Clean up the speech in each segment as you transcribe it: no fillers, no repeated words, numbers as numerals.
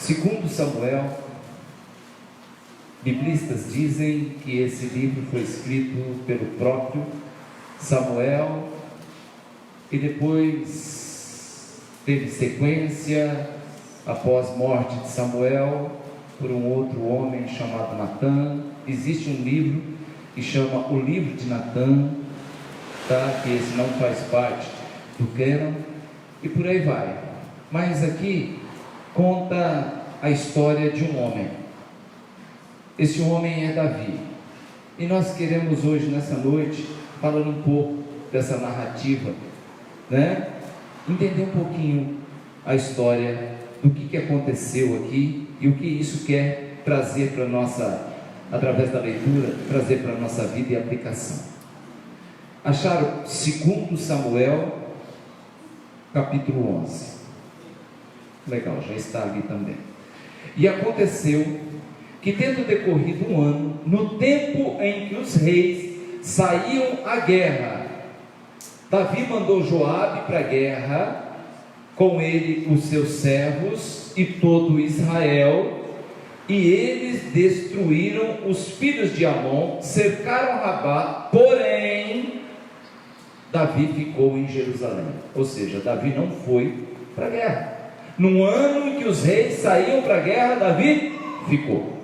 Segundo Samuel, biblistas dizem que esse livro foi escrito pelo próprio Samuel e depois teve sequência, após morte de Samuel, por um outro homem chamado Natã. Existe um livro que chama o livro de Natã, tá? Que esse não faz parte do cânon, e por aí vai. Mas aqui conta a história de um homem. Esse homem é Davi, e nós queremos hoje, nessa noite, falar um pouco dessa narrativa, né? Entender um pouquinho a história do que aconteceu aqui e o que isso quer trazer para nossa, através da leitura, trazer para a nossa vida e aplicação. Acharam 2 Samuel, capítulo 11. Legal, já está ali também. E aconteceu que, tendo decorrido um ano, no tempo em que os reis saíam à guerra, Davi mandou Joabe para a guerra, com ele os seus servos e todo Israel, e eles destruíram os filhos de Amon, cercaram Rabá, porém Davi ficou em Jerusalém. Ou seja, Davi não foi para a guerra. No ano em que os reis saíam para a guerra, Davi ficou.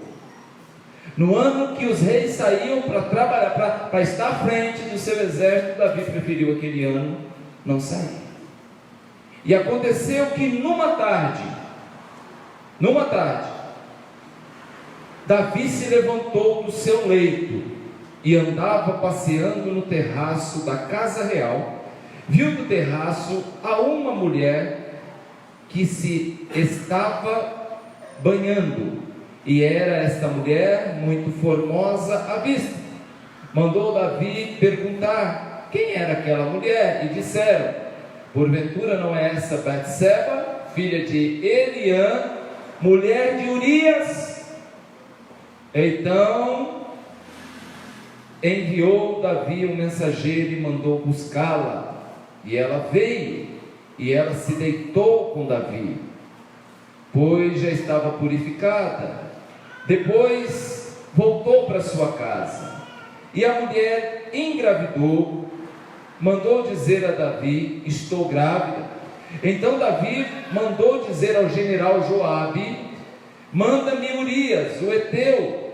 No ano que os reis saíam para trabalhar, para estar à frente do seu exército, Davi preferiu aquele ano não sair. E aconteceu que numa tarde, Davi se levantou do seu leito e andava passeando no terraço da casa real. Viu do terraço a uma mulher que se estava banhando, e era esta mulher muito formosa à vista. Mandou Davi perguntar quem era aquela mulher, e disseram: porventura não é essa Betseba, filha de Eliã, mulher de Urias? Então enviou Davi um mensageiro e mandou buscá-la, e ela veio, e ela se deitou com Davi, pois já estava purificada. Depois voltou para sua casa, e a mulher engravidou, mandou dizer a Davi: estou grávida. Então Davi mandou dizer ao general Joabe: manda-me Urias, o heteu.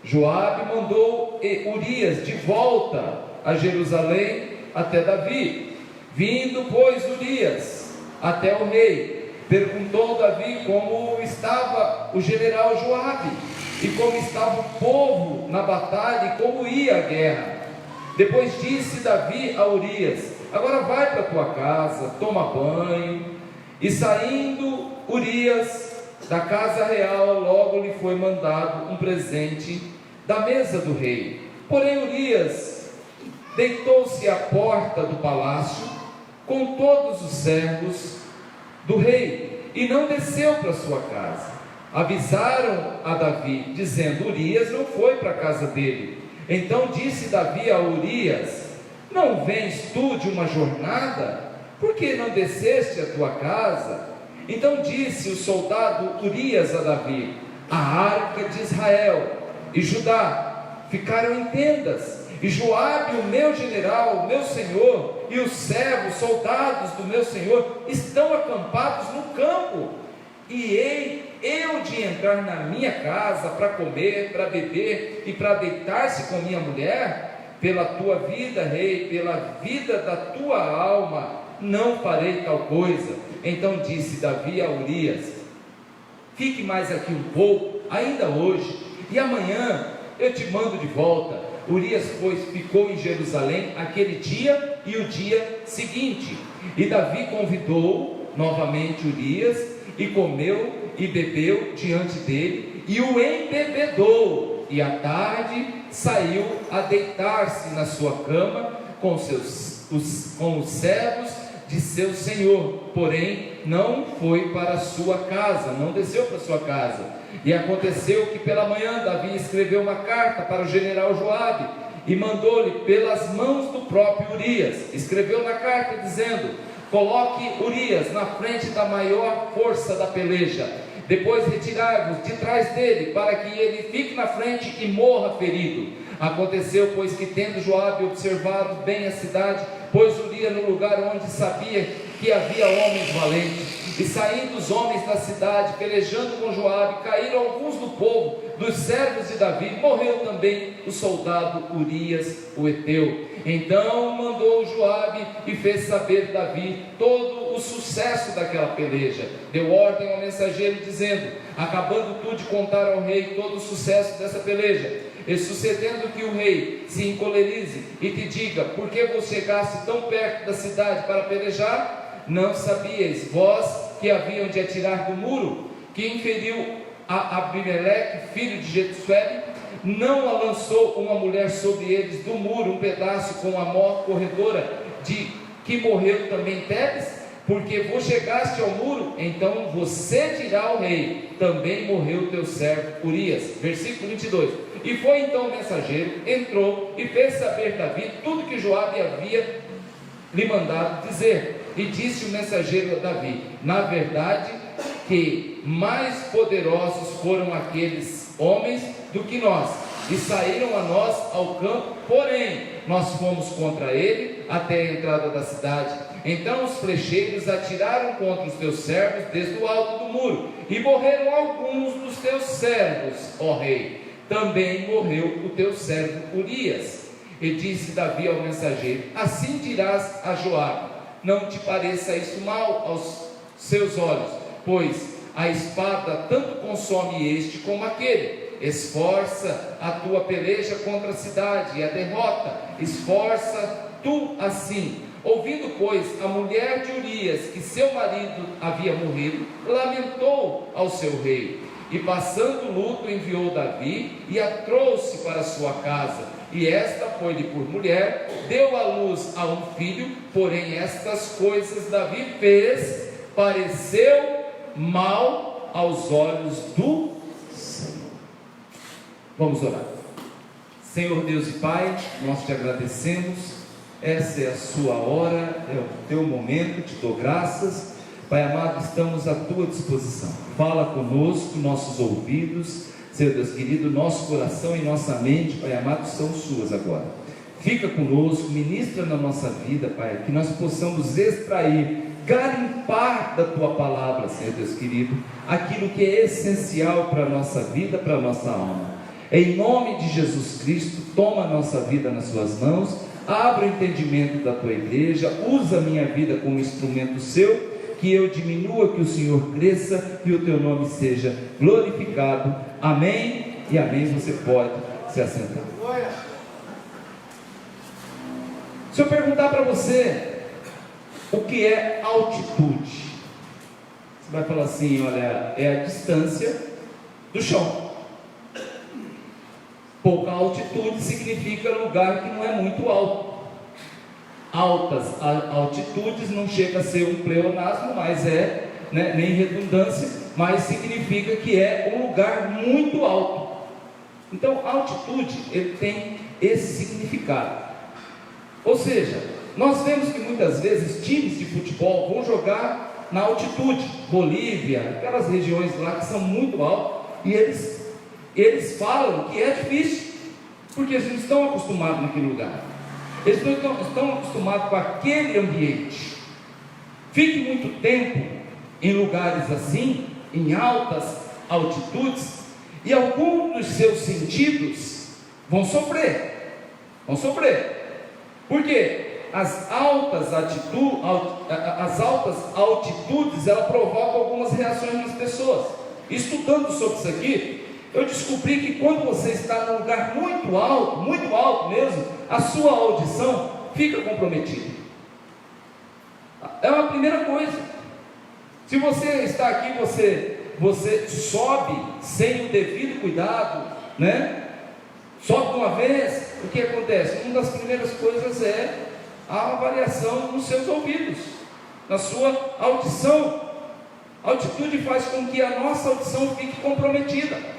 Joabe mandou Urias de volta a Jerusalém até Davi. Vindo, pois, Urias até o rei, perguntou Davi como estava o general Joabe, e como estava o povo na batalha, e como ia a guerra. Depois disse Davi a Urias: agora vai para a tua casa, toma banho. E saindo Urias da casa real, logo lhe foi mandado um presente da mesa do rei. Porém Urias deitou-se à porta do palácio com todos os servos do rei, e não desceu para sua casa. Avisaram a Davi, dizendo: Urias não foi para a casa dele. Então disse Davi a Urias: não vens tu de uma jornada? Por que não desceste à tua casa? Então disse o soldado Urias a Davi: a arca de Israel e Judá ficaram em tendas, e Joabe, o meu general, o meu senhor, e os servos, soldados do meu senhor, estão acampados no campo. E hei eu de entrar na minha casa para comer, para beber e para deitar-se com minha mulher? Pela tua vida, rei, pela vida da tua alma, não farei tal coisa. Então disse Davi a Urias: fique mais aqui um pouco, ainda hoje, e amanhã eu te mando de volta. Urias, pois, ficou em Jerusalém aquele dia e o dia seguinte. E Davi convidou novamente Urias, e comeu e bebeu diante dele, e o embebedou, e à tarde saiu a deitar-se na sua cama com os servos de seu senhor, porém não foi para a sua casa, não desceu para a sua casa. E aconteceu que pela manhã Davi escreveu uma carta para o general Joabe, e mandou-lhe pelas mãos do próprio Urias. Escreveu na carta dizendo: coloque Urias na frente da maior força da peleja, Depois retirai-vos de trás dele, para que ele fique na frente e morra ferido. Aconteceu, pois, que tendo Joabe observado bem a cidade, pôs Urias no lugar onde sabia que havia homens valentes. E saindo os homens da cidade, pelejando com Joabe, caíram alguns do povo, dos servos de Davi. Morreu também o soldado Urias, o heteu. Então mandou Joabe e fez saber Davi todo o sucesso daquela peleja. Deu ordem ao mensageiro dizendo: acabando tu de contar ao rei todo o sucesso dessa peleja, e sucedendo que o rei se encolerize e te diga: por que você chegaste tão perto da cidade para pelejar? Não sabíeis vós que haviam de atirar do muro, que inferiu a Abimeleque, filho de Jetuel? Não a lançou uma mulher sobre eles do muro, um pedaço com a mó corredora, de que morreu também Tebes? Porque vos chegaste ao muro, então você dirá ao rei: também morreu teu servo Urias. Versículo 22. E foi então o mensageiro, entrou e fez saber Davi tudo que Joabe havia lhe mandado dizer. E disse o mensageiro a Davi: na verdade que mais poderosos foram aqueles homens do que nós, e saíram a nós ao campo, porém nós fomos contra ele até a entrada da cidade. Então os flecheiros atiraram contra os teus servos desde o alto do muro, e morreram alguns dos teus servos, ó rei. Também morreu o teu servo Urias. E disse Davi ao mensageiro: assim dirás a Joabe: não te pareça isso mal aos seus olhos, pois a espada tanto consome este como aquele. Esforça a tua peleja contra a cidade e a derrota, esforça tu assim. Ouvindo, pois, a mulher de Urias que seu marido havia morrido, lamentou ao seu rei, e passando luto enviou Davi e a trouxe para sua casa, e esta foi-lhe por mulher, deu à luz a um filho. Porém estas coisas Davi fez, pareceu mal aos olhos do Senhor. Vamos orar. Senhor Deus e Pai, nós te agradecemos. Essa é a sua hora, é o teu momento, te dou graças. Pai amado, estamos à tua disposição. Fala conosco, nossos ouvidos, Senhor Deus querido, nosso coração e nossa mente, Pai amado, são suas agora. Fica conosco, ministra na nossa vida, Pai, que nós possamos extrair, garimpar da tua palavra, Senhor Deus querido, aquilo que é essencial para a nossa vida, para a nossa alma. Em nome de Jesus Cristo, toma a nossa vida nas suas mãos, abre o entendimento da tua igreja, usa a minha vida como instrumento seu, que eu diminua, que o Senhor cresça e o teu nome seja glorificado. Amém e amém. Você pode se assentar. Se eu perguntar para você o que é altitude, você vai falar assim: olha, é a distância do chão. Pouca altitude significa lugar que não é muito alto. Altas altitudes não chega a ser um pleonasmo, mas é, nem redundância, mas significa que é um lugar muito alto. Então altitude, ele tem esse significado. Ou seja, nós vemos que muitas vezes times de futebol vão jogar na altitude, Bolívia, aquelas regiões lá que são muito altas, e eles falam que é difícil, porque eles não estão acostumados naquele lugar. Eles não estão acostumados com aquele ambiente. Fique muito tempo em lugares assim, em altas altitudes, e alguns dos seus sentidos vão sofrer. Porque as altas altitudes, ela provoca algumas reações nas pessoas. Estudando sobre isso aqui, eu descobri que quando você está num lugar muito alto mesmo, a sua audição fica comprometida. É uma primeira coisa. Se você está aqui, você sobe sem o devido cuidado, sobe de uma vez, o que acontece? Uma das primeiras coisas é a variação nos seus ouvidos, na sua audição. A altitude faz com que a nossa audição fique comprometida.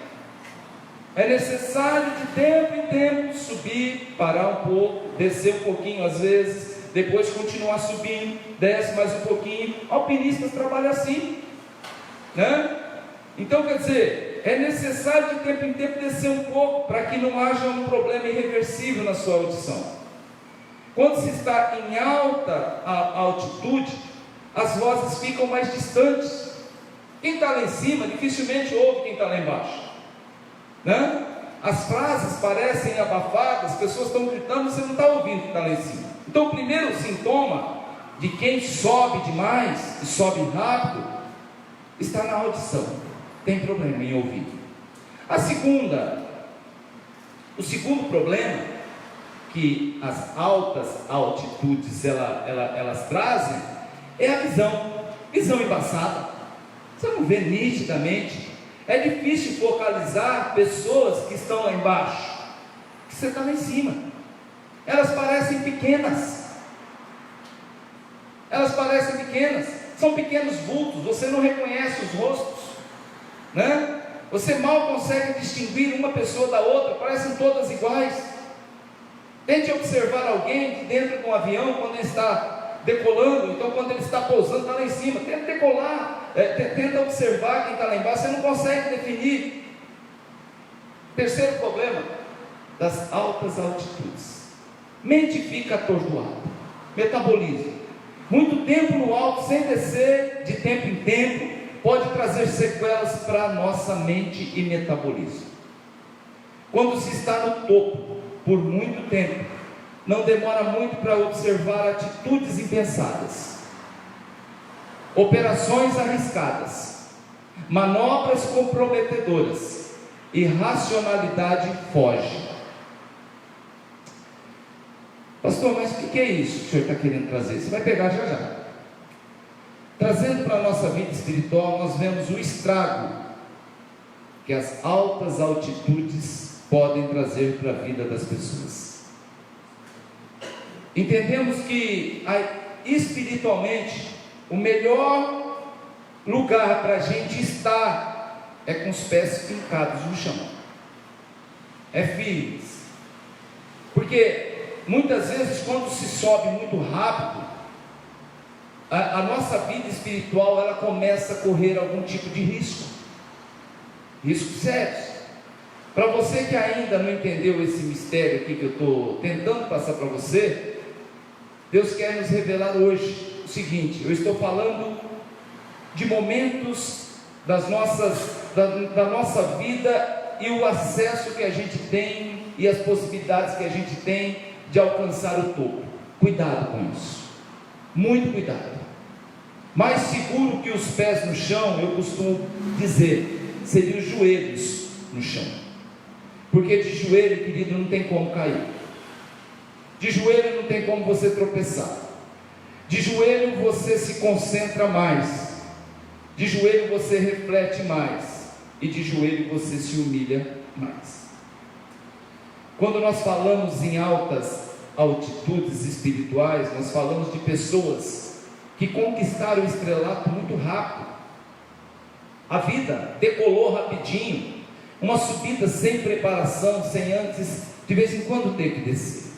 É necessário de tempo em tempo subir, parar um pouco, descer um pouquinho às vezes, depois continuar subindo, desce mais um pouquinho. Alpinistas trabalham assim, Então, quer dizer, é necessário de tempo em tempo descer um pouco, para que não haja um problema irreversível na sua audição. Quando se está em alta altitude, as vozes ficam mais distantes. Quem está lá em cima dificilmente ouve quem está lá embaixo, né? As frases parecem abafadas, as pessoas estão gritando, você não está ouvindo quem está lá em cima. Então, o primeiro sintoma de quem sobe demais e sobe rápido está na audição, tem problema em ouvir. O segundo problema que as altas altitudes elas trazem é a visão embaçada. Você não vê nitidamente, é difícil focalizar pessoas que estão lá embaixo, que você está lá em cima. Elas parecem pequenas, são pequenos vultos, você não reconhece os rostos, né? Você mal consegue distinguir uma pessoa da outra, parecem todas iguais. Tente observar alguém de dentro de um avião quando ele está decolando, então quando ele está pousando, está lá em cima. Tenta decolar, tenta observar quem está lá embaixo, você não consegue definir. Terceiro problema das altas altitudes: mente fica atordoada, metabolismo. Muito tempo no alto sem descer, de tempo em tempo, pode trazer sequelas para a nossa mente e metabolismo. Quando se está no topo por muito tempo, não demora muito para observar atitudes impensadas, operações arriscadas, manobras comprometedoras, irracionalidade foge. Pastor, mas o que é isso que o senhor está querendo trazer? Você vai pegar já. Trazendo para a nossa vida espiritual, nós vemos o estrago que as altas altitudes podem trazer para a vida das pessoas. Entendemos que espiritualmente o melhor lugar para a gente estar é com os pés fincados no chão, é firmes, porque muitas vezes quando se sobe muito rápido, a nossa vida espiritual ela começa a correr algum tipo de riscos sérios. Para você que ainda não entendeu esse mistério aqui que eu estou tentando passar para você, Deus quer nos revelar hoje o seguinte: eu estou falando de momentos da nossa vida e o acesso que a gente tem e as possibilidades que a gente tem de alcançar o topo. Cuidado com isso, muito cuidado. Mais seguro que os pés no chão, eu costumo dizer, seriam os joelhos no chão, porque de joelho, querido, não tem como cair, de joelho não tem como você tropeçar, de joelho você se concentra mais, de joelho você reflete mais, e de joelho você se humilha mais. Quando nós falamos em altas altitudes espirituais, nós falamos de pessoas que conquistaram o estrelato muito rápido. A vida decolou rapidinho, uma subida sem preparação, sem antes, de vez em quando, ter que descer.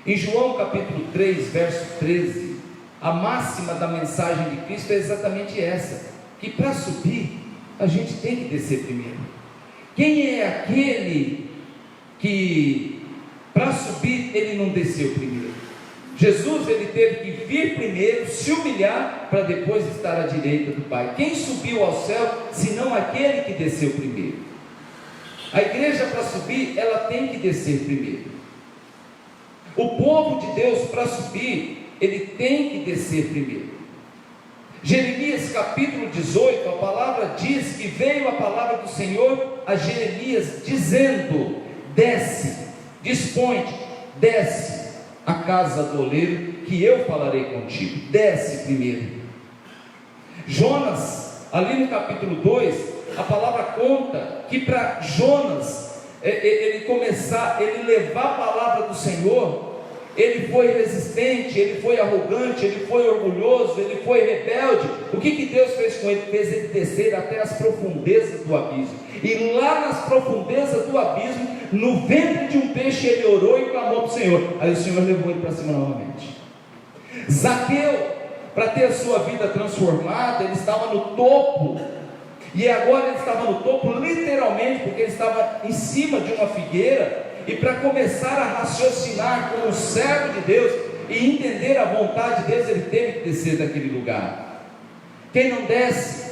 Em João capítulo 3, verso 13, a máxima da mensagem de Cristo é exatamente essa: que para subir, a gente tem que descer primeiro. Quem é aquele que para subir ele não desceu primeiro? Jesus, ele teve que vir primeiro, se humilhar, para depois estar à direita do Pai. Quem subiu ao céu, senão aquele que desceu primeiro? A igreja, para subir, ela tem que descer primeiro. O povo de Deus, para subir, ele tem que descer primeiro. Jeremias capítulo 18, a palavra diz que veio a palavra do Senhor a Jeremias dizendo: desce, dispõe-te, desce a casa do oleiro, que eu falarei contigo. Desce primeiro. Jonas, ali no capítulo 2, a palavra conta que para Jonas ele levar a palavra do Senhor, ele foi resistente, ele foi arrogante, ele foi orgulhoso, ele foi rebelde. O que Deus fez com ele? Fez ele descer até as profundezas do abismo, e lá nas profundezas do abismo, no ventre de um peixe, ele orou e clamou para o Senhor. Aí o Senhor levou ele para cima novamente. Zaqueu, para ter a sua vida transformada, ele estava no topo, E agora ele estava no topo, literalmente, porque ele estava em cima de uma figueira, e para começar a raciocinar como um servo de Deus, e entender a vontade de Deus, ele teve que descer daquele lugar. Quem não desce,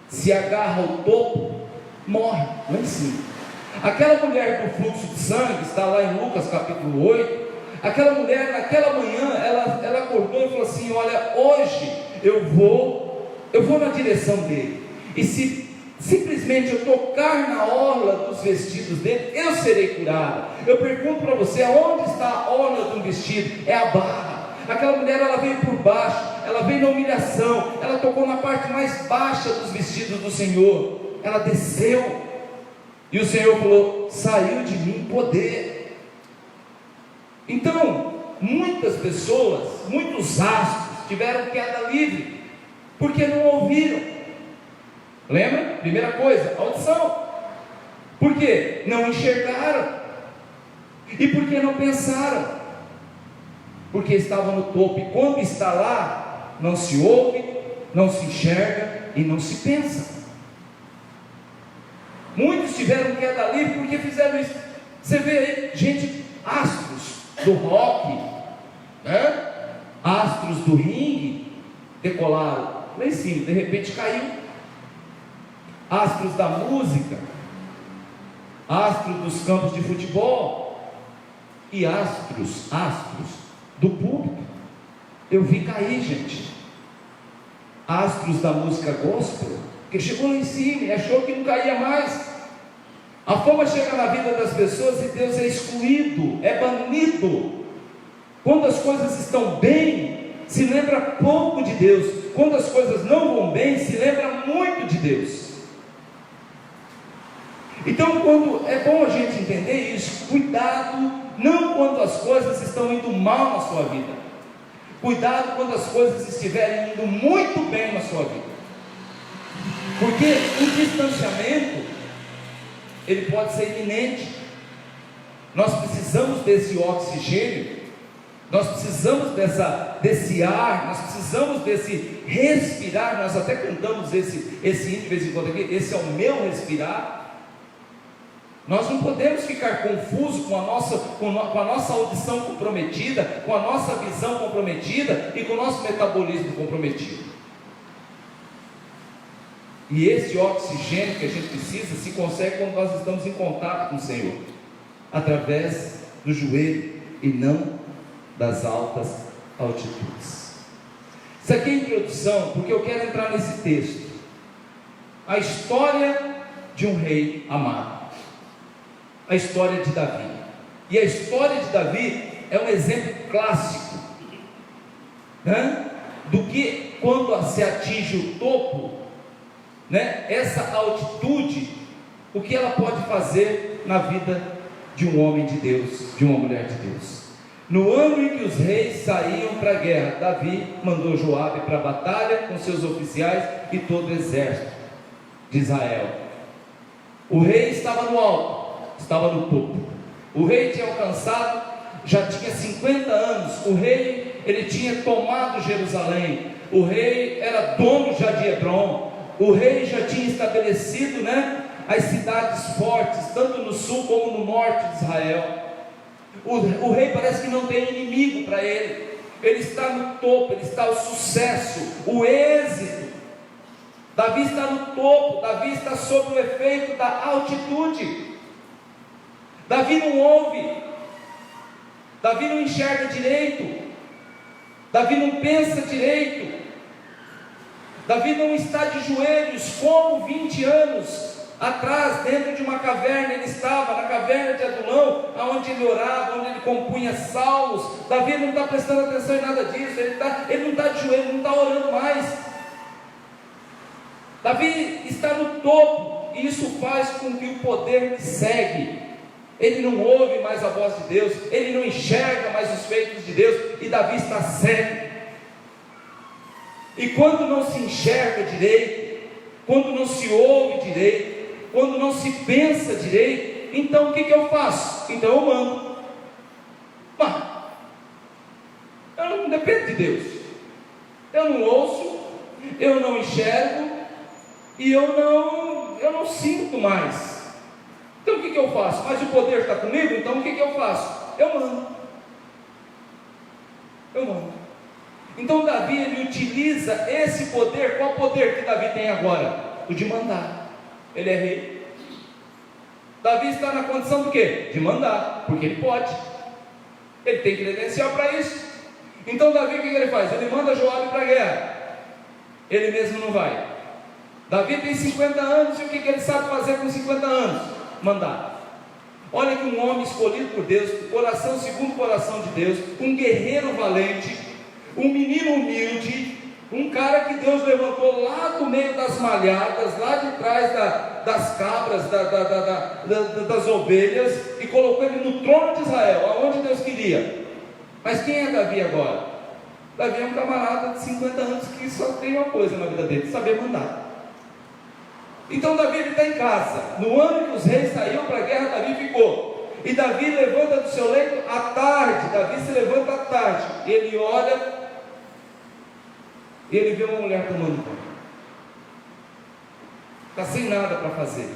se agarra ao topo, morre lá em cima. Aquela mulher do fluxo de sangue, está lá em Lucas capítulo 8, aquela mulher naquela manhã, ela acordou e falou assim: olha, hoje eu vou na direção dele, e se simplesmente eu tocar na orla dos vestidos dele, eu serei curada. Eu pergunto para você, aonde está a orla de um vestido? É a barra. Aquela mulher, ela veio por baixo, ela veio na humilhação, ela tocou na parte mais baixa dos vestidos do Senhor, ela desceu, e o Senhor falou: saiu de mim poder. Então, muitas pessoas, muitos astros tiveram queda livre, porque não ouviram. Lembra? Primeira coisa, audição. Por quê? Não enxergaram. E por que não pensaram? Porque estavam no topo, e quando está lá, não se ouve, não se enxerga e não se pensa. Muitos tiveram queda livre porque fizeram isso. Você vê aí, gente, astros do rock, né? Astros do ringue, decolaram lá em cima, de repente caiu. Astros da música, astros dos campos de futebol, e astros do público, eu vi cair, gente. Astros da música gospel, que chegou lá em cima e achou que não caía mais. A fama chega na vida das pessoas e Deus é excluído, é banido. Quando as coisas estão bem, se lembra pouco de Deus. Quando as coisas não vão bem, se lembra muito de Deus. Então, quando é bom a gente entender isso, cuidado, não quando as coisas estão indo mal na sua vida, cuidado quando as coisas estiverem indo muito bem na sua vida, porque o distanciamento, ele pode ser iminente. Nós precisamos desse oxigênio, nós precisamos desse ar, nós precisamos desse respirar. Nós até cantamos esse hino de vez em quando aqui, esse é o meu respirar. Nós não podemos ficar confusos com a nossa audição comprometida, com a nossa visão comprometida e com o nosso metabolismo comprometido. E esse oxigênio que a gente precisa se consegue quando nós estamos em contato com o Senhor, através do joelho e não das altas altitudes. Isso aqui é introdução, porque eu quero entrar nesse texto. A história de um rei amado, a história de Davi. E a história de Davi é um exemplo clássico, né? Do que quando se atinge o topo, né? Essa altitude, o que ela pode fazer na vida de um homem de Deus, de uma mulher de Deus. No ano em que os reis saíam para a guerra, Davi mandou Joabe para a batalha com seus oficiais e todo o exército de Israel. O rei estava no alto, estava no topo. O rei tinha alcançado, já tinha 50 anos. O rei, ele tinha tomado Jerusalém. O rei era dono já de Hebrom. O rei já tinha estabelecido, né, as cidades fortes, tanto no sul como no norte de Israel. O rei parece que não tem inimigo para ele. Ele está no topo, ele está o sucesso, o êxito. Davi está no topo, Davi está sob o efeito da altitude. Davi não ouve, Davi não enxerga direito, Davi não pensa direito, Davi não está de joelhos como 20 anos atrás, dentro de uma caverna. Ele estava na caverna de Adulão, onde ele orava, onde ele compunha salmos. Davi não está prestando atenção em nada disso, ele não está de joelho, não está orando mais. Davi está no topo, e isso faz com que o poder lhe segue. Ele não ouve mais a voz de Deus, ele não enxerga mais os feitos de Deus, e Davi está cego. E quando não se enxerga direito, quando não se ouve direito, quando não se pensa direito, então o que eu faço? Então eu mando. Mas eu não dependo de Deus, eu não ouço, eu não enxergo, e eu não sinto mais. Então o que eu faço? Mas o poder está comigo, então o que eu faço? Eu mando. Então Davi, ele utiliza esse poder. Qual poder que Davi tem agora? O de mandar. Ele é rei. Davi está na condição do quê? De mandar, porque ele pode. Ele tem credencial para isso. Então Davi, o que ele faz? Ele manda Joabe para a guerra. Ele mesmo não vai. Davi tem 50 anos, e o que ele sabe fazer com 50 anos? Mandar. Olha que um homem escolhido por Deus, coração segundo o coração de Deus, um guerreiro valente, um menino humilde, um cara que Deus levantou lá do meio das malhadas, lá de trás das cabras, das ovelhas, e colocou ele no trono de Israel, aonde Deus queria. Mas quem é Davi agora? Davi é um camarada de 50 anos que só tem uma coisa na vida dele: saber mandar. Então Davi está em casa. No ano que os reis saíram para a guerra, Davi ficou. E Davi levanta do seu leito à tarde. Davi se levanta à tarde. Ele olha e ele vê uma mulher tomando banho. Está sem nada para fazer.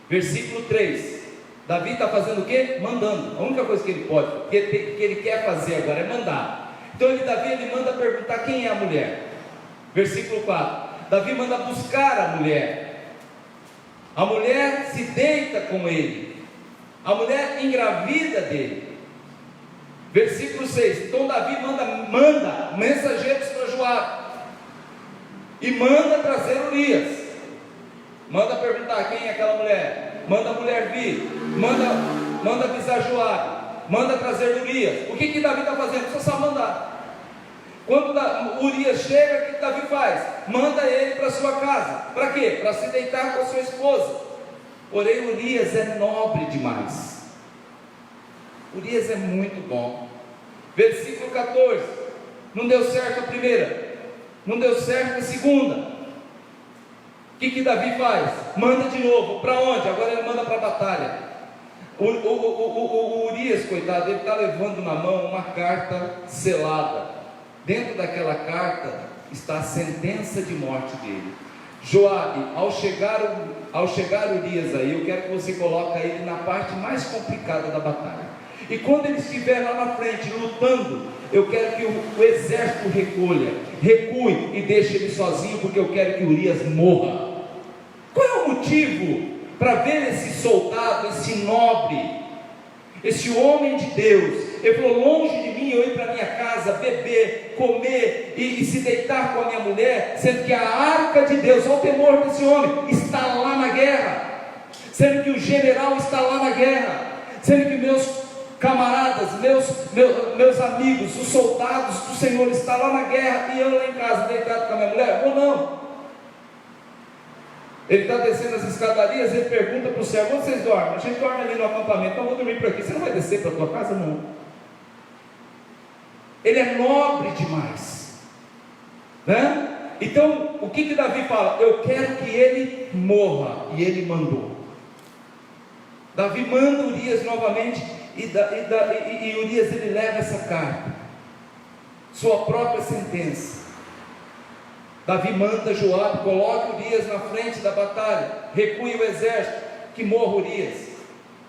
Versículo 3. Davi está fazendo o quê? Mandando. A única coisa que ele pode, que ele quer fazer agora é mandar. Então Davi manda perguntar quem é a mulher. Versículo 4. Davi manda buscar a mulher. A mulher se deita com ele. A mulher engravida dele. Versículo 6. Então Davi manda mensageiros para Joabe e manda trazer Urias. Manda perguntar quem é aquela mulher. Manda a mulher vir. Manda avisar Joabe. Manda trazer Urias. O que Davi está fazendo? Só sabe mandar. Quando Urias chega, o que Davi faz? Manda ele para sua casa. Para quê? Para se deitar com a sua esposa. Porém Urias é nobre demais. Urias é muito bom. Versículo 14. Não deu certo a primeira, não deu certo a segunda. O que Davi faz? Manda de novo. Para onde? Agora ele manda para a batalha. O Urias, coitado, ele está levando na mão uma carta selada. Dentro daquela carta está a sentença de morte dele. Joabe, ao chegar Urias aí, eu quero que você coloque ele na parte mais complicada da batalha. E quando ele estiver lá na frente lutando, eu quero que o exército recue e deixe ele sozinho, porque eu quero que Urias morra. Qual é o motivo para ver esse soldado, esse nobre, esse homem de Deus? Ele falou: longe de mim eu ir para minha casa, beber, comer e se deitar com a minha mulher, sendo que a arca de Deus, ao temor desse homem, está lá na guerra, sendo que o general está lá na guerra, sendo que meus camaradas, meus amigos, os soldados do Senhor estão lá na guerra, e eu lá em casa deitado com a minha mulher? Ou não? Ele está descendo as escadarias, ele pergunta para o servo: onde vocês dormem? A gente dorme ali no acampamento. Então eu vou dormir por aqui. Você não vai descer para a tua casa? Não. Ele é nobre demais, né? Então o que Davi fala? Eu quero que ele morra. E ele mandou. Davi manda Urias novamente, e Urias ele leva essa carta, sua própria sentença. Davi manda Joabe, coloca Urias na frente da batalha, recue o exército, que morra Urias.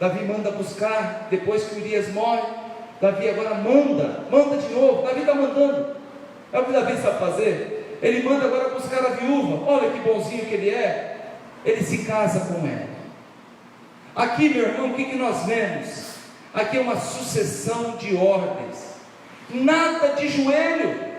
Davi manda buscar, depois que Urias morre, Davi agora manda de novo. Davi está mandando. É o que Davi sabe fazer. Ele manda agora buscar a viúva. Olha que bonzinho que ele é. Ele se casa com ela. Aqui, meu irmão, o que nós vemos? Aqui é uma sucessão de ordens. Nada de joelho,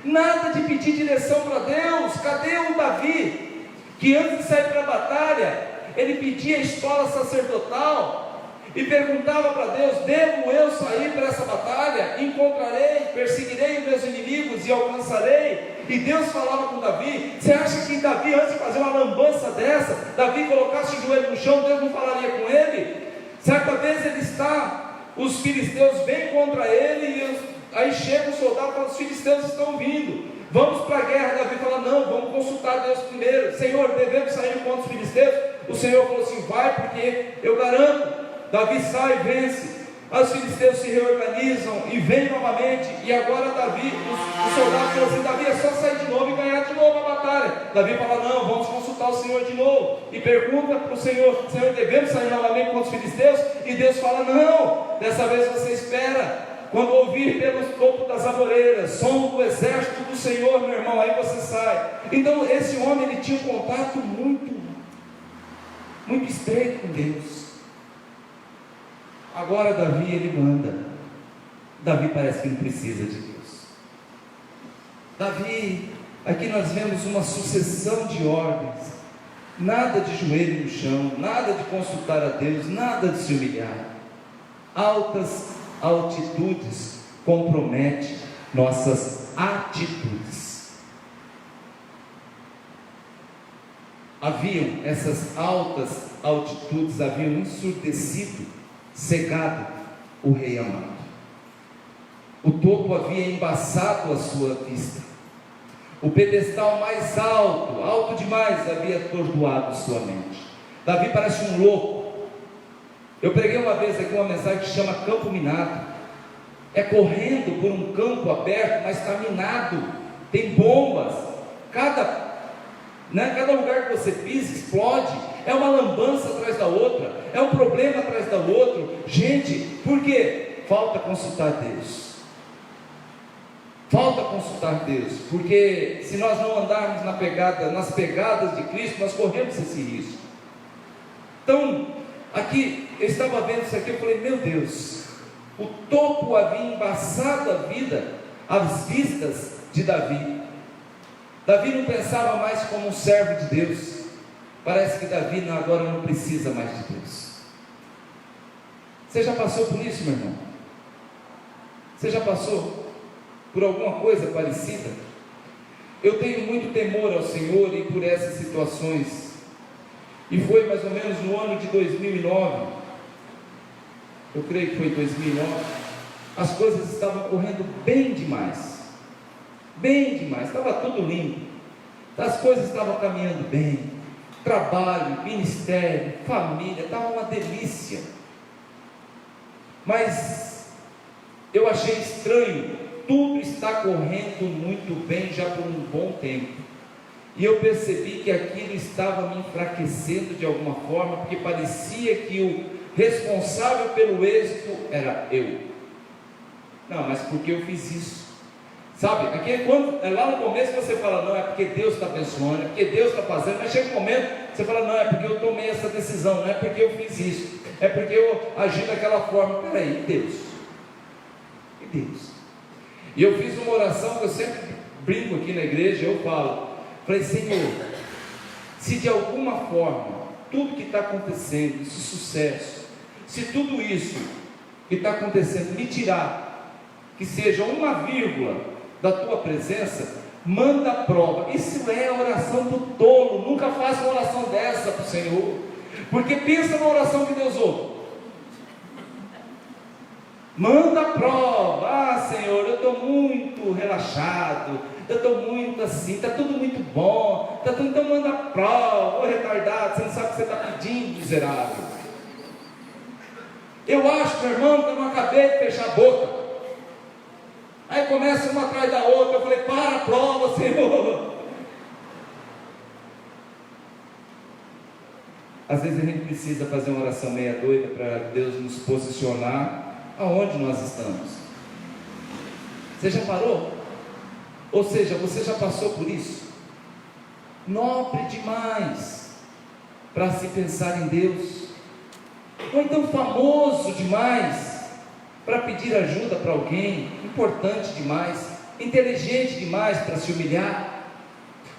nada de pedir direção para Deus. Cadê o Davi, que antes de sair para a batalha, ele pedia a escola sacerdotal e perguntava para Deus: devo eu sair para essa batalha? Encontrarei, perseguirei os meus inimigos e alcançarei. E Deus falava com Davi. Você acha que Davi, antes de fazer uma lambança dessa, Davi colocasse o joelho no chão, Deus não falaria com ele? Certa vez ele está, os filisteus vêm contra ele, e aí chega o soldado e fala: os filisteus estão vindo, vamos para a guerra. Davi fala: não, vamos consultar Deus primeiro. Senhor, devemos sair contra os filisteus? O Senhor falou assim: vai, porque eu garanto. Davi sai e vence. Os filisteus se reorganizam e vêm novamente. E agora Davi, os soldados falam assim: Davi, é só sair de novo e ganhar de novo a batalha. Davi fala: não, vamos consultar o Senhor de novo, e pergunta para o Senhor: Senhor, devemos sair novamente contra os filisteus? E Deus fala: não, dessa vez você espera. Quando ouvir pelos topos das amoreiras som do exército do Senhor, meu irmão, aí você sai. Então esse homem, ele tinha um contato muito estreito com Deus. Agora Davi, ele manda. Davi parece que não precisa de Deus. Davi, aqui nós vemos uma sucessão de ordens, nada de joelho no chão, nada de consultar a Deus, nada de se humilhar. Altas altitudes comprometem nossas atitudes. Haviam essas altas altitudes, haviam ensurdecido, cegado o rei amado. O topo havia embaçado a sua vista. O pedestal mais alto, alto demais, havia atordoado sua mente. Davi parece um louco. Eu preguei uma vez aqui uma mensagem que chama campo minado. É correndo por um campo aberto, mas está minado. Tem bombas. Cada lugar que você pisa explode. É uma lambança atrás da outra. É um problema atrás da outra. Gente, por quê? Falta consultar Deus. Falta consultar Deus. Porque se nós não andarmos nas pegadas de Cristo, nós corremos esse risco. Então, aqui, eu estava vendo isso aqui, eu falei: meu Deus, o topo havia embaçado a vida, as vistas de Davi. Davi não pensava mais como um servo de Deus. Parece que Davi agora não precisa mais de Deus. Você já passou por isso, meu irmão? Você já passou por alguma coisa parecida? Eu tenho muito temor ao Senhor e por essas situações. E foi mais ou menos no ano de 2009, eu creio que foi 2009, as coisas estavam correndo bem demais, estava tudo lindo, as coisas estavam caminhando bem, trabalho, ministério, família, estava uma delícia. Mas eu achei estranho, tudo está correndo muito bem já por um bom tempo. E eu percebi que aquilo estava me enfraquecendo de alguma forma, porque parecia que o responsável pelo êxito era eu. Não, mas porque eu fiz isso? Sabe, lá no começo você fala: não, é porque Deus está abençoando, é porque Deus está fazendo. Mas chega um momento, você fala: não, é porque eu tomei essa decisão, não é porque eu fiz isso, é porque eu agi daquela forma. Peraí, e Deus? E Deus? E eu fiz uma oração que eu sempre brinco aqui na igreja, eu falei: Senhor, se de alguma forma tudo que está acontecendo, esse sucesso, se tudo isso que está acontecendo me tirar, que seja uma vírgula da tua presença, manda a prova. Isso é a oração do tolo. Nunca faça uma oração dessa para o Senhor, porque pensa na oração que Deus ouve. Manda a prova. Ah, Senhor, eu estou muito relaxado, eu estou muito assim, está tudo muito bom, então manda a prova. Ô retardado, você não sabe o que você está pedindo, miserável. Eu acho, meu irmão, que eu não acabei de fechar a boca. Aí começa uma atrás da outra. Eu falei: para a prova, Senhor. Às vezes a gente precisa fazer uma oração meia doida para Deus nos posicionar aonde nós estamos. Você já parou? Ou seja, você já passou por isso? Nobre demais para se pensar em Deus, ou então famoso demais para pedir ajuda para alguém, importante demais, inteligente demais para se humilhar,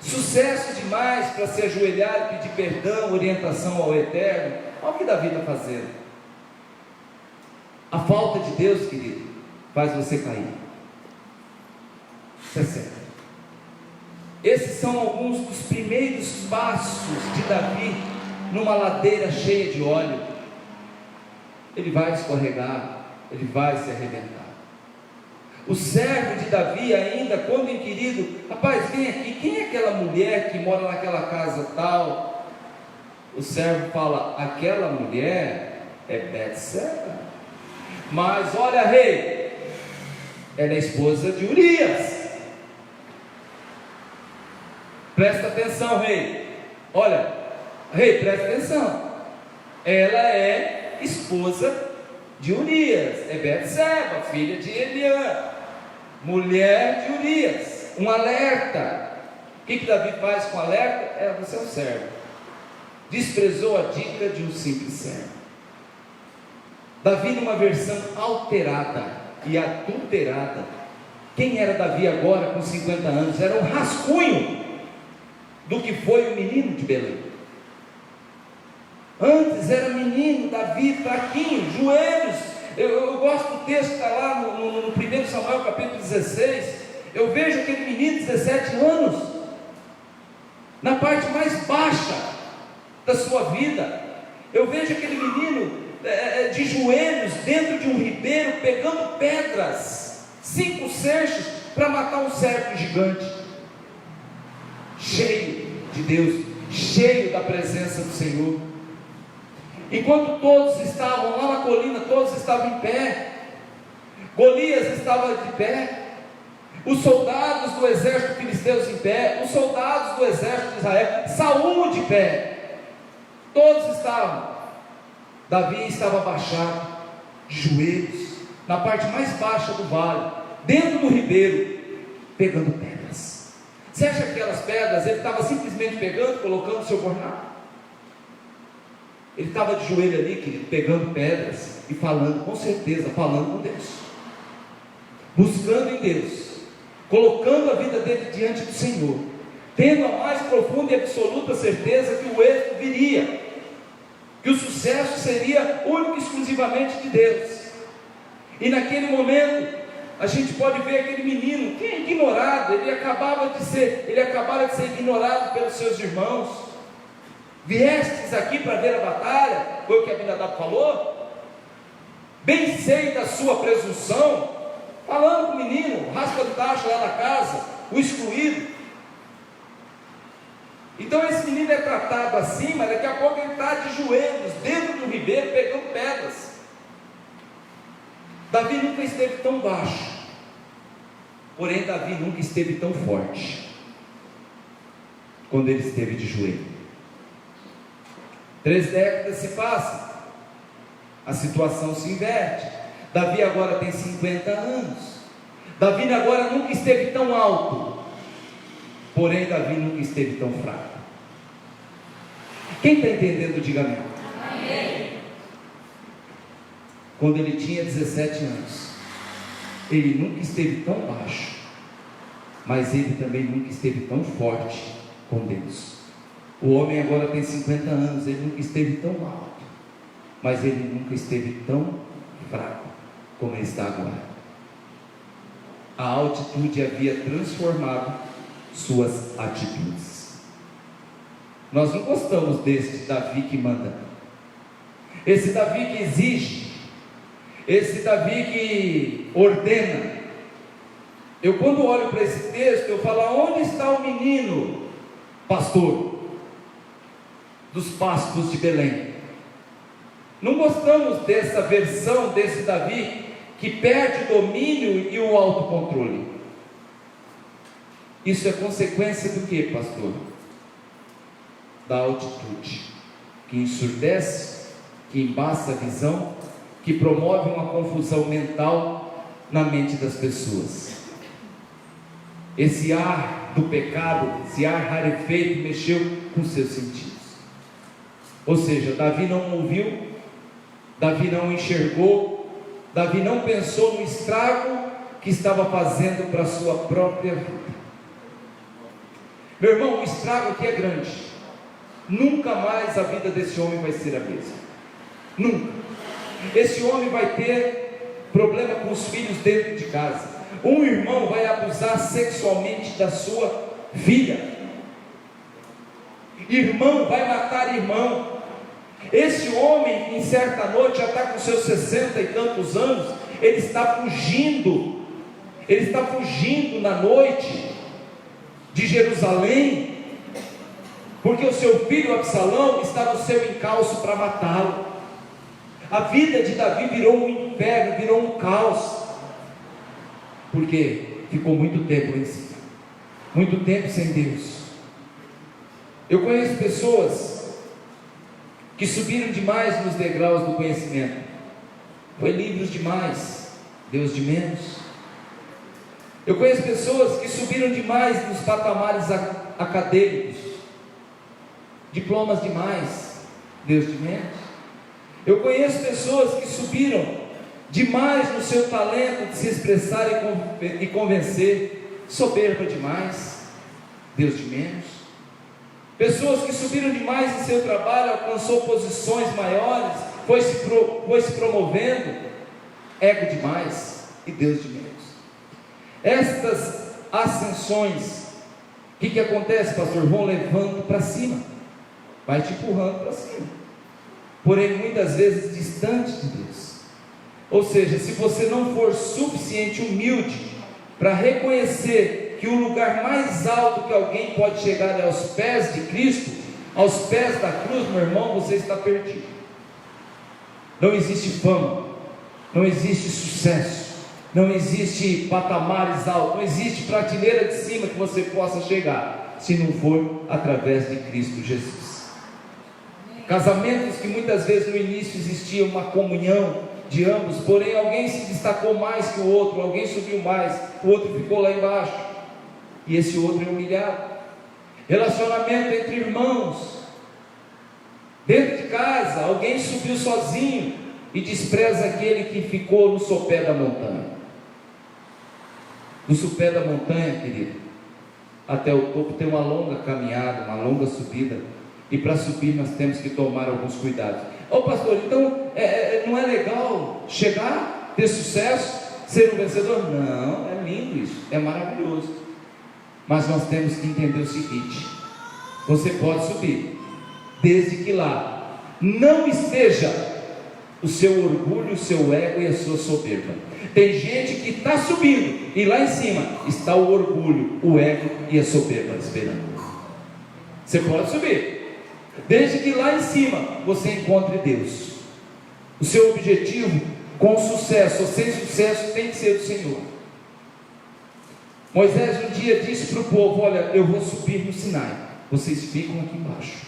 sucesso demais para se ajoelhar e pedir perdão, orientação ao Eterno. Olha o que Davi está fazendo. A falta de Deus, querido, faz você cair. Isso é certo. Esses são alguns dos primeiros passos de Davi numa ladeira cheia de óleo. Ele vai escorregar, ele vai se arrebentar. O servo de Davi ainda, quando inquirido: rapaz, vem aqui, quem é aquela mulher que mora naquela casa tal? O servo fala: aquela mulher é Betseba. Mas olha, rei, ela é esposa de Urias. Presta atenção, rei. Olha, rei, presta atenção. Ela é esposa de Urias, é Betseba, filha de Eliã, mulher de Urias. Um alerta. O que Davi faz com o alerta? Você é um servo. Desprezou a dica de um simples servo. Davi, numa versão alterada e adulterada. Quem era Davi agora com 50 anos? Era um rascunho do que foi o menino de Belém. Antes era menino, Davi, fraquinho, joelhos. Eu gosto do texto que está lá no 1 Samuel capítulo 16. Eu vejo aquele menino de 17 anos, na parte mais baixa da sua vida. Eu vejo aquele menino de joelhos dentro de um ribeiro, pegando pedras, 5 seixos, para matar um servo gigante, cheio de Deus, cheio da presença do Senhor. Enquanto todos estavam lá na colina, todos estavam em pé, Golias estava de pé, os soldados do exército filisteu em pé, os soldados do exército de Israel, Saul de pé, todos estavam. Davi estava abaixado, de joelhos, na parte mais baixa do vale, dentro do ribeiro, pegando pedras. Você acha que aquelas pedras ele estava simplesmente pegando, colocando no seu guardanapo? Ele estava de joelho ali, querido, pegando pedras e falando, com certeza, falando com Deus, buscando em Deus, colocando a vida dele diante do Senhor, tendo a mais profunda e absoluta certeza que o êxito viria, que o sucesso seria único e exclusivamente de Deus. E naquele momento a gente pode ver aquele menino que é ignorado, ele acabara de ser ignorado pelos seus irmãos. Viestes aqui para ver a batalha, foi o que Abinadab falou. Bem sei da sua presunção, falando com o menino, raspa do tacho lá da casa, o excluído. Então esse menino é tratado assim, mas daqui a pouco ele está de joelhos, dentro do ribeiro, pegando pedras. Davi nunca esteve tão baixo, porém Davi nunca esteve tão forte, quando ele esteve de joelho. 3 décadas se passam, a situação se inverte. Davi agora tem 50 anos. Davi agora nunca esteve tão alto, porém Davi nunca esteve tão fraco. Quem está entendendo, diga amém. Amém. Quando ele tinha 17 anos, ele nunca esteve tão baixo, mas ele também nunca esteve tão forte com Deus. O homem agora tem 50 anos, ele nunca esteve tão alto, mas ele nunca esteve tão fraco como ele está agora. A altitude havia transformado suas atitudes. Nós não gostamos desse Davi que manda, esse Davi que exige, esse Davi que ordena. Eu, quando olho para esse texto, eu falo: onde está o menino pastor dos pastos de Belém? Não gostamos dessa versão desse Davi que perde o domínio e o autocontrole. Isso é consequência do que, pastor? Da altitude, que ensurdece, que embaça a visão, que promove uma confusão mental na mente das pessoas. Esse ar do pecado, esse ar rarefeito, mexeu com seus sentidos. Ou seja, Davi não ouviu, Davi não enxergou, Davi não pensou no estrago que estava fazendo para a sua própria vida. Meu irmão, o estrago aqui é grande. Nunca mais a vida desse homem vai ser a mesma. Nunca. Esse homem vai ter problema com os filhos dentro de casa. Um irmão vai abusar sexualmente da sua filha. Irmão vai matar irmão. Esse homem, em certa noite, já está com seus 60 e tantos anos, ele está fugindo na noite de Jerusalém, porque o seu filho Absalão está no seu encalço para matá-lo. A vida de Davi virou um inferno, virou um caos, porque ficou muito tempo sem Deus, Eu conheço pessoas que subiram demais nos degraus do conhecimento. Foi livros demais, Deus de menos. Eu conheço pessoas que subiram demais nos patamares acadêmicos, diplomas demais, Deus de menos. Eu conheço pessoas que subiram demais no seu talento de se expressar e convencer, soberba demais, Deus de menos. Pessoas que subiram demais em seu trabalho, alcançou posições maiores, foi se promovendo, ego demais e Deus de menos. Estas ascensões, o que acontece, pastor? Vão levando para cima, vai te empurrando para cima, porém muitas vezes distante de Deus. Ou seja, se você não for suficiente humilde para reconhecer que o lugar mais alto que alguém pode chegar é aos pés de Cristo, aos pés da cruz, meu irmão, você está perdido. Não existe fama, não existe sucesso, não existe patamares altos, não existe prateleira de cima que você possa chegar, se não for através de Cristo Jesus. Casamentos que muitas vezes no início existia uma comunhão de ambos, porém alguém se destacou mais que o outro, alguém subiu mais, o outro ficou lá embaixo, e esse outro é humilhado. Relacionamento entre irmãos, dentro de casa, alguém subiu sozinho e despreza aquele que ficou no sopé da montanha. No sopé da montanha, querido, até o topo tem uma longa caminhada, uma longa subida, e para subir nós temos que tomar alguns cuidados. Ô pastor, então não é legal chegar, ter sucesso, ser um vencedor? Não, é lindo isso, é maravilhoso, mas nós temos que entender o seguinte: você pode subir, desde que lá não esteja o seu orgulho, o seu ego e a sua soberba. Tem gente que está subindo e lá em cima está o orgulho, o ego e a soberba esperando. Você pode subir, desde que lá em cima você encontre Deus. O seu objetivo, com sucesso ou sem sucesso, tem que ser do Senhor. Moisés um dia disse para o povo: olha, eu vou subir no Sinai, vocês ficam aqui embaixo.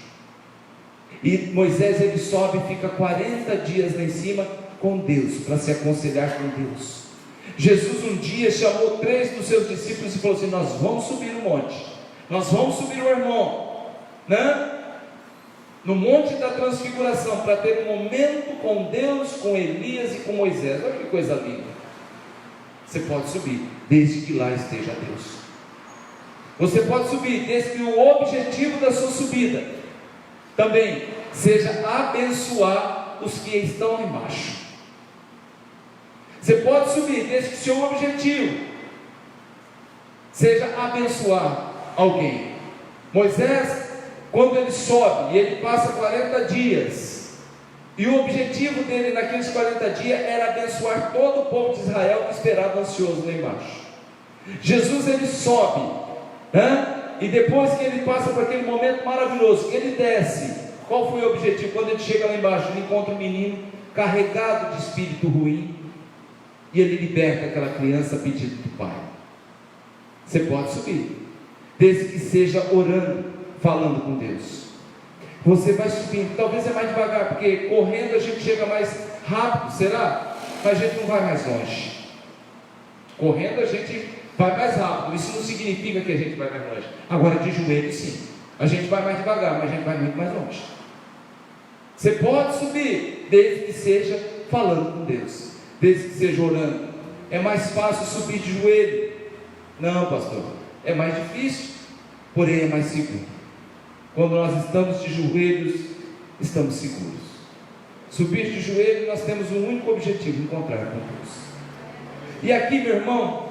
E Moisés ele sobe e fica 40 dias lá em cima com Deus, para se aconselhar com Deus. Jesus um dia chamou 3 dos seus discípulos e falou assim: nós vamos subir no monte, nós vamos subir o Hermon, né? No monte da transfiguração, para ter um momento com Deus, com Elias e com Moisés. Olha que coisa linda. Você pode subir, desde que lá esteja Deus. Você pode subir, desde que o objetivo da sua subida também seja abençoar os que estão lá embaixo. Você pode subir, desde que o seu objetivo seja abençoar alguém. Moisés, quando ele sobe e ele passa 40 dias, e o objetivo dele naqueles 40 dias era abençoar todo o povo de Israel que esperava ansioso lá embaixo. Jesus ele sobe, né? E depois que ele passa por aquele momento maravilhoso, que ele desce, qual foi o objetivo? Quando ele chega lá embaixo, ele encontra um menino carregado de espírito ruim, e ele liberta aquela criança a pedido do pai. Você pode subir, desde que seja orando, falando com Deus. Você vai subindo, talvez é mais devagar, porque correndo a gente chega mais rápido, será? Mas a gente não vai mais longe. Correndo a gente vai mais rápido, isso não significa que a gente vai mais longe. Agora de joelho sim, a gente vai mais devagar, mas a gente vai muito mais longe. Você pode subir, desde que seja falando com Deus, desde que seja orando. É mais fácil subir de joelho? Não, pastor, é mais difícil, porém é mais seguro. Quando nós estamos de joelhos, estamos seguros. Subir de joelho, nós temos um único objetivo: encontrar com Deus. E aqui, meu irmão,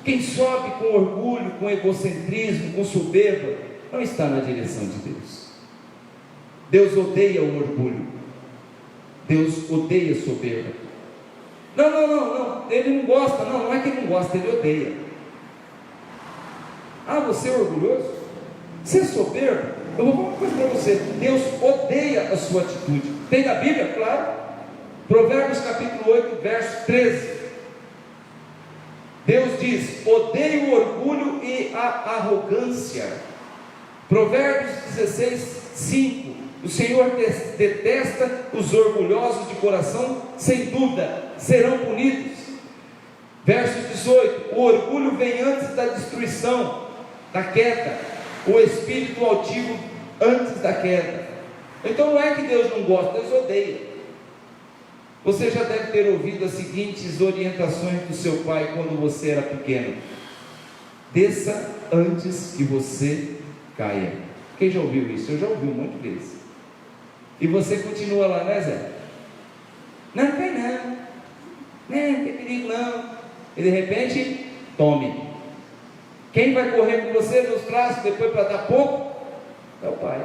quem sobe com orgulho, com egocentrismo, com soberba, não está na direção de Deus. Deus odeia o orgulho, Deus odeia a soberba. Não, ele não gosta, não é que ele não gosta, ele odeia. Ah, você é orgulhoso? Você é soberbo? Eu vou falar uma coisa para você: Deus odeia a sua atitude. Tem na Bíblia? Claro. Provérbios capítulo 8, verso 13. Deus diz: odeia o orgulho e a arrogância. Provérbios 16, 5. O Senhor detesta os orgulhosos de coração, sem dúvida, serão punidos. Verso 18: o orgulho vem antes da destruição, da queda, o espírito altivo antes da queda. Então não é que Deus não gosta, Deus odeia. Você já deve ter ouvido as seguintes orientações do seu pai quando você era pequeno: desça antes que você caia. Quem já ouviu isso? Eu já ouvi um monte de vezes. E você continua lá, né, Zé? Não cai não, não tem perigo não. E de repente, tome. Quem vai correr com você nos braços depois para dar pouco? É o pai.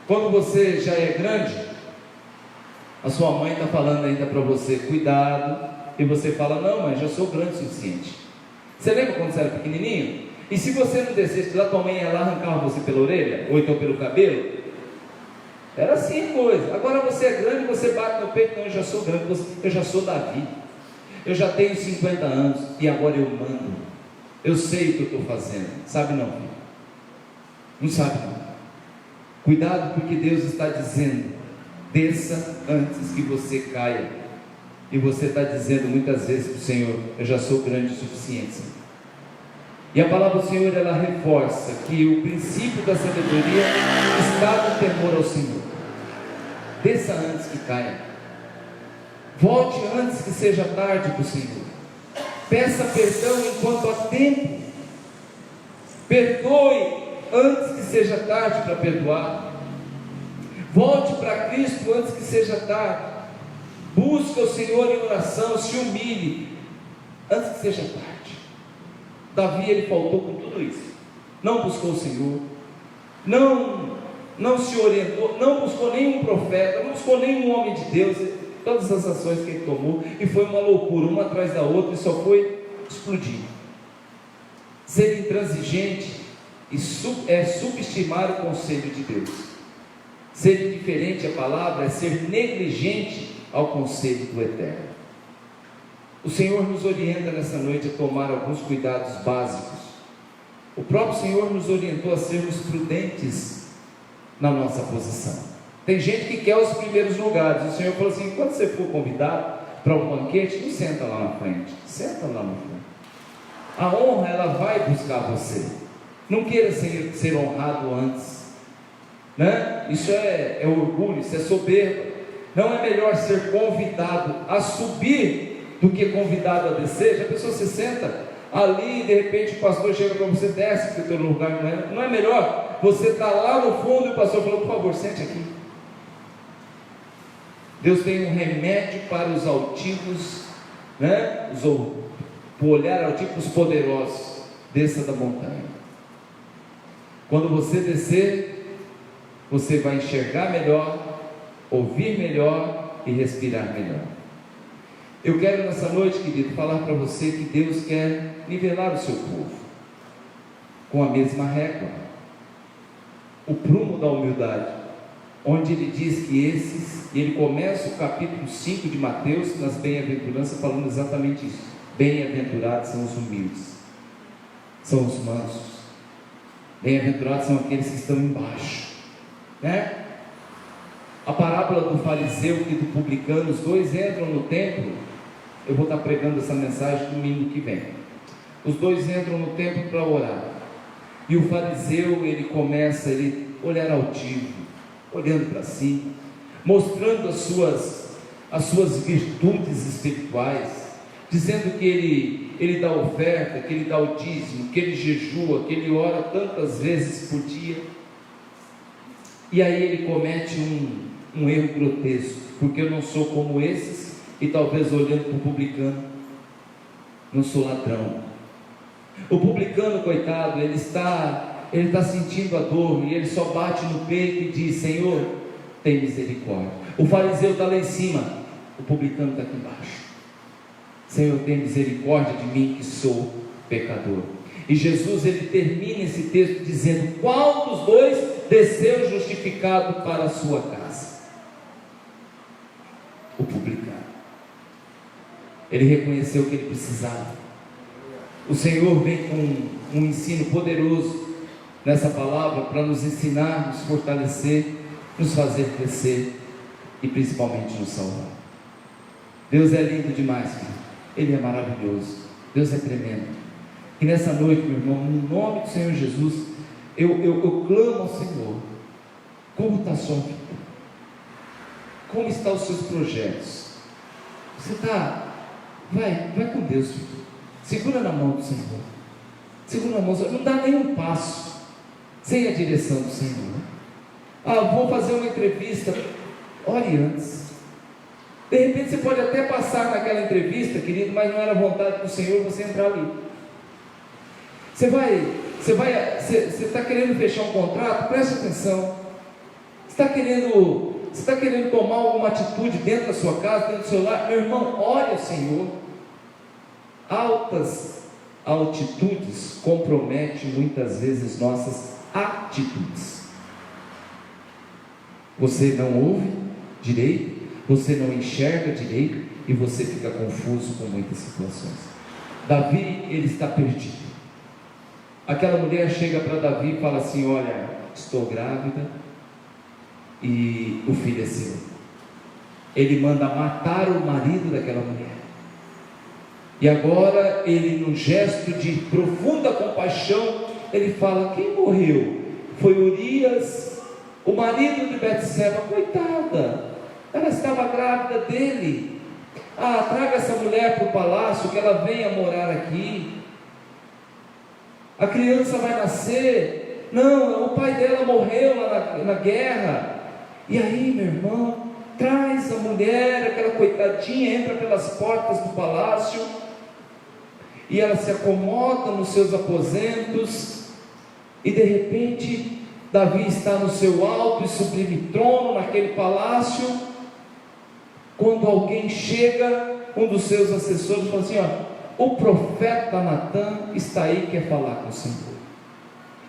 Quando você já é grande, a sua mãe está falando ainda para você, cuidado, e você fala, não, mãe, já sou grande o suficiente. Você lembra quando você era pequenininho? E se você não descesse de lá, tua mãe ia lá, arrancava você pela orelha, ou então pelo cabelo? Era assim a coisa. Agora você é grande, você bate no peito, não, eu já sou grande, eu já sou Davi, eu já tenho 50 anos, e agora eu mando, eu sei o que eu estou fazendo. Sabe não, filho? Não sabe não. Cuidado, porque Deus está dizendo, desça antes que você caia. E você está dizendo muitas vezes para o Senhor, eu já sou grande o suficiente. E a palavra do Senhor, ela reforça que o princípio da sabedoria está no temor ao Senhor. Desça antes que caia. Volte antes que seja tarde para o Senhor. Peça perdão enquanto há tempo. Perdoe antes que seja tarde para perdoar. Volte para Cristo antes que seja tarde. Busque o Senhor em oração, se humilhe antes que seja tarde. Davi, ele faltou com tudo isso. Não buscou o Senhor, não se orientou, não buscou nenhum profeta, não buscou nenhum homem de Deus. Todas as ações que ele tomou, e foi uma loucura, uma atrás da outra, e só foi explodindo. Ser intransigente é subestimar o conselho de Deus. Ser indiferente à palavra é ser negligente ao conselho do Eterno. O Senhor nos orienta nessa noite a tomar alguns cuidados básicos. O próprio Senhor nos orientou a sermos prudentes na nossa posição. Tem gente que quer os primeiros lugares. O Senhor falou assim, quando você for convidado para um banquete, não senta lá na frente, senta lá na frente. A honra, ela vai buscar você. Não queira ser honrado antes, né? Isso é orgulho, isso é soberba. Não é melhor ser convidado a subir do que convidado a descer? Já a pessoa se senta ali e de repente o pastor chega para você, desce, porque o teu lugar não é melhor você estar lá no fundo e o pastor falou, por favor, sente aqui. Deus tem um remédio para os altivos, né? O olhar altivo, os poderosos. Desça da montanha. Quando você descer, você vai enxergar melhor, ouvir melhor e respirar melhor. Eu quero nessa noite, querido, falar para você que Deus quer nivelar o seu povo com a mesma régua, o prumo da humildade, onde ele diz que ele começa o capítulo 5 de Mateus, nas bem-aventuranças, falando exatamente isso. Bem-aventurados são os humildes, são os mansos, bem-aventurados são aqueles que estão embaixo, né? A parábola do fariseu e do publicano, os dois entram no templo. Eu vou estar pregando essa mensagem domingo que vem. Os dois entram no templo para orar, e o fariseu, ele começa, ele olhar altivo, olhando para si, mostrando as suas virtudes espirituais, dizendo que ele dá oferta, que ele dá o dízimo, que ele jejua, que ele ora tantas vezes por dia. E aí ele comete um erro grotesco, porque eu não sou como esses, e talvez olhando para o publicano, não sou ladrão. O publicano, coitado, ele está sentindo a dor, e ele só bate no peito e diz, Senhor, tem misericórdia. O fariseu está lá em cima, o publicano está aqui embaixo. Senhor, tem misericórdia de mim que sou pecador. E Jesus, ele termina esse texto dizendo, qual dos dois desceu justificado para a sua casa? O publicano. Ele reconheceu que ele precisava. O Senhor vem com um ensino poderoso nessa palavra para nos ensinar, nos fortalecer, nos fazer crescer e principalmente nos salvar. Deus é lindo demais, filho. Ele é maravilhoso, Deus é tremendo. E nessa noite, meu irmão, no nome do Senhor Jesus, eu clamo ao Senhor. Como está a sua vida? Como estão os seus projetos? Você está... Vai com Deus, filho. Segura na mão do Senhor. Segura na mão do Senhor. Não dá nenhum passo sem a direção do Senhor. Vou fazer uma entrevista. Ore antes. De repente você pode até passar naquela entrevista, querido, mas não era vontade do Senhor você entrar ali. Você está querendo fechar um contrato? Preste atenção. Você está querendo tomar alguma atitude dentro da sua casa, dentro do seu lar? Meu irmão, ore ao Senhor. Altas altitudes comprometem muitas vezes nossas atitudes. Você não ouve direito, você não enxerga direito e você fica confuso com muitas situações. Davi, ele está perdido. Aquela mulher chega para Davi e fala assim: olha, estou grávida e o filho é seu. Ele manda matar o marido daquela mulher. E agora ele, num gesto de profunda compaixão, ele fala: quem morreu? Foi Urias, o marido de Betseba. Coitada, ela estava grávida dele. Traga essa mulher para o palácio, que ela venha morar aqui. A criança vai nascer. Não, o pai dela morreu lá na guerra. E aí, meu irmão, traz a mulher, aquela coitadinha, entra pelas portas do palácio, e ela se acomoda nos seus aposentos, e de repente, Davi está no seu alto e sublime trono, naquele palácio, quando alguém chega, um dos seus assessores, fala assim: o profeta Natã está aí, quer falar com o Senhor.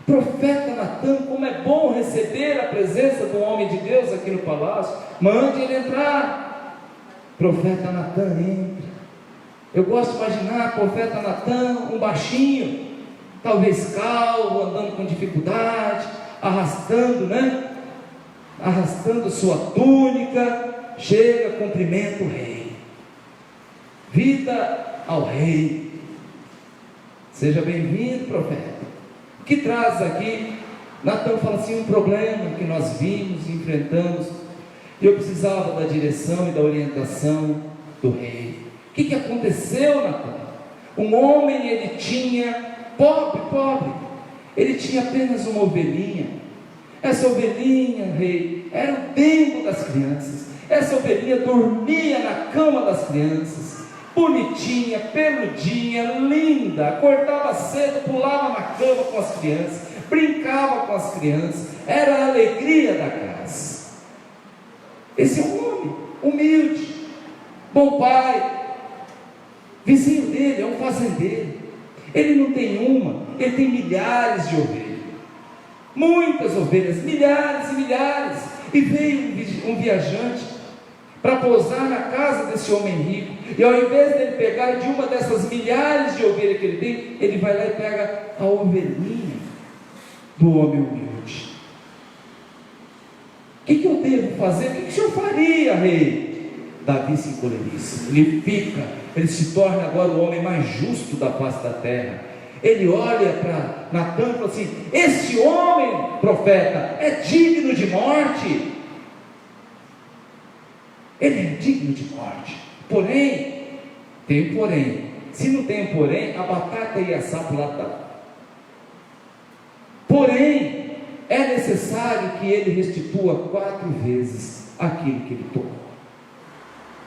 Profeta Natã, como é bom receber a presença do homem de Deus aqui no palácio. Mande ele entrar. Profeta Natã entra. Eu gosto de imaginar profeta Natã, um baixinho, talvez calvo, andando com dificuldade, arrastando sua túnica, chega, cumprimenta o rei. Vida ao rei. Seja bem-vindo, profeta. O que traz aqui? Natã fala assim: um problema que nós vimos, enfrentamos, e eu precisava da direção e da orientação do rei. O que aconteceu, Natã? Um homem, ele tinha, pobre, ele tinha apenas uma ovelhinha. Essa ovelhinha, rei, era o tempo das crianças. Essa ovelhinha dormia na cama das crianças, bonitinha, peludinha, linda, acordava cedo, pulava na cama com as crianças, brincava com as crianças, era a alegria da casa. Esse é um homem humilde, bom pai, vizinho dele é um fazendeiro. Ele não tem uma, ele tem milhares de ovelhas, muitas ovelhas, milhares e milhares. E veio um viajante para pousar na casa desse homem rico, e ao invés dele pegar de uma dessas milhares de ovelhas que ele tem, ele vai lá e pega a ovelhinha do homem humilde. O que eu devo fazer? O que o senhor faria, rei? Davi se encoleriza, ele se torna agora o homem mais justo da face da terra. Ele olha para Natã e fala assim: esse homem, profeta, é digno de morte. Ele é digno de morte. Porém, tem um porém. Se não tem um porém, a batata ia assar para o lado da... Porém, é necessário que ele restitua 4 vezes aquilo que ele tomou.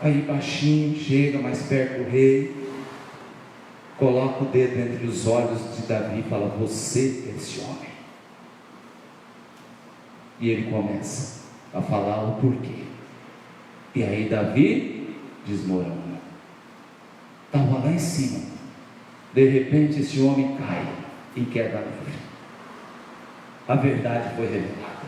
Aí baixinho, chega mais perto do rei, coloca o dedo entre os olhos de Davi e fala: você é esse homem. E ele começa a falar o porquê. E aí Davi desmorona. Estava lá em cima. De repente esse homem cai em queda livre. A verdade foi revelada.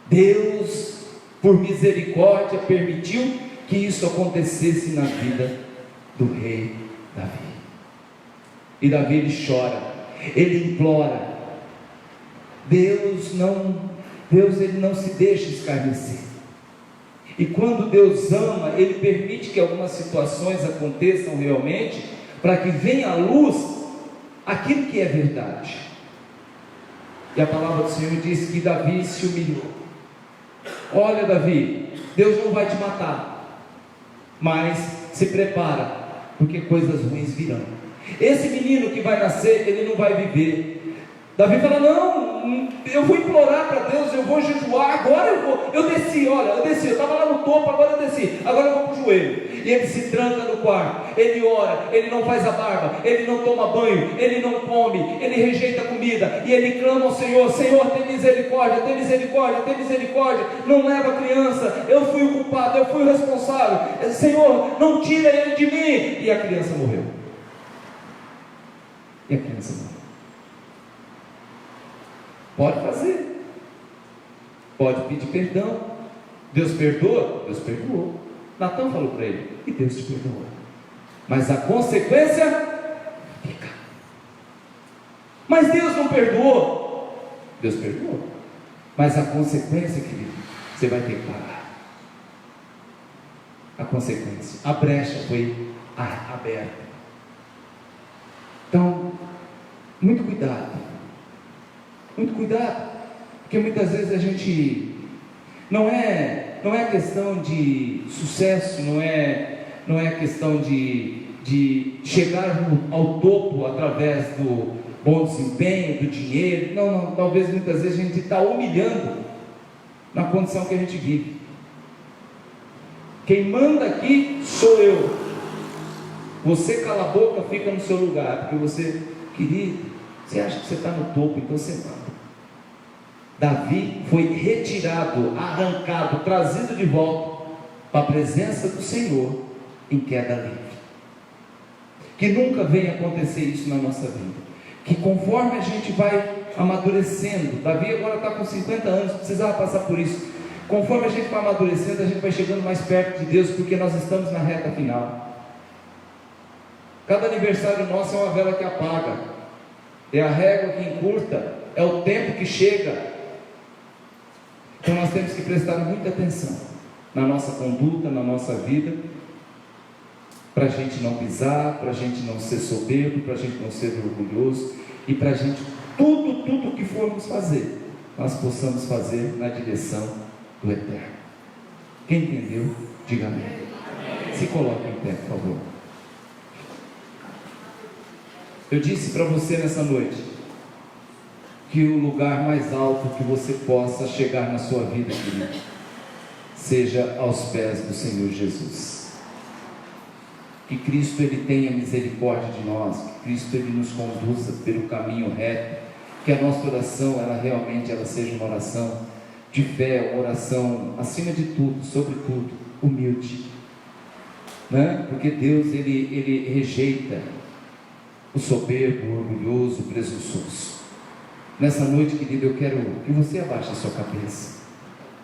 Deus, por misericórdia, permitiu que isso acontecesse na vida do rei Davi. E Davi, ele chora. ele implora. Deus ele não se deixa escarnecer. E quando Deus ama, ele permite que algumas situações aconteçam realmente, para que venha à luz aquilo que é verdade. E a palavra do Senhor diz que Davi se humilhou. Olha, Davi, Deus não vai te matar, mas se prepara, porque coisas ruins virão. Esse menino que vai nascer, ele não vai viver. Davi fala: não, eu vou implorar para Deus, eu vou jejuar, agora eu desci, eu estava lá no topo, agora eu desci, agora eu vou para o joelho. E ele se tranca no quarto, ele ora, ele não faz a barba, ele não toma banho, ele não come, ele rejeita a comida, e ele clama ao Senhor: Senhor, tem misericórdia, tem misericórdia, tem misericórdia, não leva a criança, eu fui o culpado, eu fui o responsável, Senhor, não tira ele de mim. E a criança morreu. Pode fazer, pode pedir perdão. Deus perdoa? Deus perdoou. Natã falou para ele: e Deus te perdoou, mas a consequência fica. Mas Deus não perdoou? Deus perdoou, mas a consequência, querido, você vai ter que pagar. A consequência, a brecha foi aberta. Então, muito cuidado, porque muitas vezes a gente não é questão de sucesso, não é questão de chegar ao topo através do bom desempenho, do dinheiro. Não, talvez muitas vezes a gente está humilhando na condição que a gente vive. Quem manda aqui sou eu. Você cala a boca, fica no seu lugar, porque você, querido, você acha que você está no topo, então você manda. Davi foi retirado, arrancado, trazido de volta para a presença do Senhor em queda livre. Que nunca venha acontecer isso na nossa vida. Que conforme a gente vai amadurecendo, Davi agora está com 50 anos, precisava passar por isso. Conforme a gente vai amadurecendo, a gente vai chegando mais perto de Deus, porque nós estamos na reta final. Cada aniversário nosso é uma vela que apaga, é a régua que encurta, é o tempo que chega. Então nós temos que prestar muita atenção na nossa conduta, na nossa vida, para a gente não pisar, para a gente não ser soberbo, para a gente não ser orgulhoso, e para a gente, tudo que formos fazer, nós possamos fazer na direção do Eterno. Quem entendeu, diga amém. Se coloque em pé, por favor. Eu disse para você nessa noite que o lugar mais alto que você possa chegar na sua vida, querido, seja aos pés do Senhor Jesus. Que Cristo ele tenha misericórdia de nós, que Cristo ele nos conduza pelo caminho reto, que a nossa oração realmente seja uma oração de fé, uma oração acima de tudo, sobretudo humilde, né? Porque Deus ele rejeita o soberbo, o orgulhoso, o presunçoso. Nessa noite, querido, eu quero que você abaixe a sua cabeça.